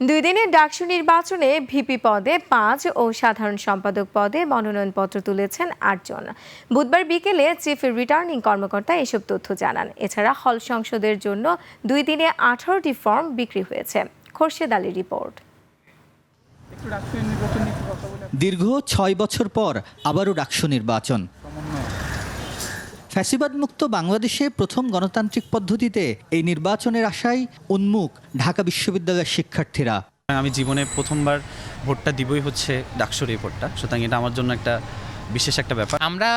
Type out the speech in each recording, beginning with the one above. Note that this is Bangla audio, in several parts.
দুই দিনের ডাকসু নির্বাচনে ভিপি পদে ৫ ও সাধারণ সম্পাদক পদে মনোনয়নপত্র তুলেছেন ৮ জন। বুধবার বিকেলে চিফ রিটার্নিং কর্মকর্তা এসব তথ্য জানান। এছাড়া হল সংসদের জন্য ২ দিনে ১৮টি ফর্ম বিক্রি হয়েছে। খোরশেদ আলীর রিপোর্ট। দীর্ঘ ৬ বছর পর আবারও ডাকসু নির্বাচন। ফ্যাসিবাদমুক্ত বাংলাদেশে প্রথম গণতান্ত্রিক পদ্ধতিতে এই নির্বাচনের আশায় উন্মুখ ঢাকা বিশ্ববিদ্যালয়ের শিক্ষার্থীরা। আমি জীবনে প্রথমবার ভোটটা দিবই হচ্ছে ডাকসুর এই ভোটটা, সুতরাং এটা আমার জন্য একটা বিশেষ একটা ব্যাপার। আমরা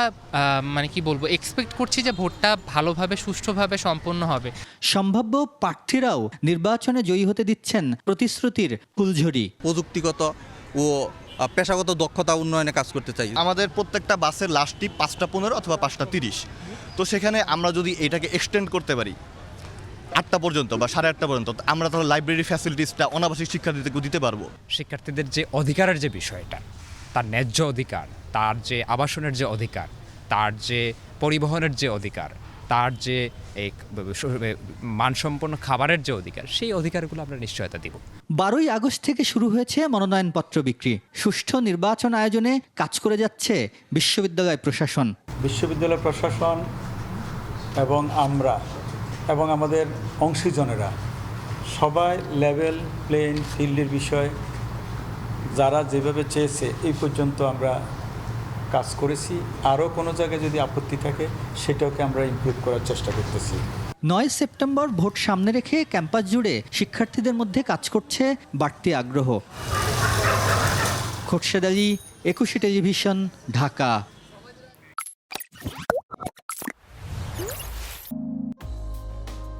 এক্সপেক্ট করছি যে ভোটটা ভালোভাবে সুষ্ঠুভাবে সম্পন্ন হবে। সম্ভাব্য প্রার্থীরাও নির্বাচনে জয়ী হতে দিচ্ছেন প্রতিশ্রুতির ফুলঝড়ি। প্রযুক্তিগত ও পেশাগত দক্ষতা উন্নয়নে কাজ করতে চাই। আমাদের প্রত্যেকটা বাসের লাস্টটি ৫টা ১৫ অথবা ৫টা ৩০, তো সেখানে আমরা যদি এটাকে এক্সটেন্ড করতে পারি ৮টা পর্যন্ত বা ৮:৩০ পর্যন্ত, আমরা তাহলে লাইব্রেরি ফ্যাসিলিটিসটা অনাবাসিক শিক্ষার্থীদেরকে দিতে পারবো। শিক্ষার্থীদের যে অধিকারের যে বিষয়টা, তার ন্যায্য অধিকার, তার যে আবাসনের যে অধিকার, তার যে পরিবহনের যে অধিকার, তার যে মানসম্পন্ন খাবারের যে অধিকার, সেই অধিকারগুলো আমরা নিশ্চয়তা দিব। ১২ই আগস্ট থেকে শুরু হয়েছে মনোনয়নপত্র বিক্রি। সুষ্ঠু নির্বাচন আয়োজনে কাজ করে যাচ্ছে বিশ্ববিদ্যালয় প্রশাসন। বিশ্ববিদ্যালয় প্রশাসন এবং আমরা এবং আমাদের অংশীজনেরা সবাই লেভেল প্লেইং ফিল্ডের বিষয় যারা যেভাবে চেয়েছে এই পর্যন্ত আমরা কাজ করেছি। আরও কোনো জায়গায় যদি আপত্তি থাকে সেটাকে আমরা ইমপ্রুভ করার চেষ্টা করতেছি। ৯ সেপ্টেম্বর ভোট সামনে রেখে ক্যাম্পাস জুড়ে শিক্ষার্থীদের মধ্যে কাজ করছে বাড়তি আগ্রহ। খোরশেদ আলী, ২১ টেলিভিশন, ঢাকা।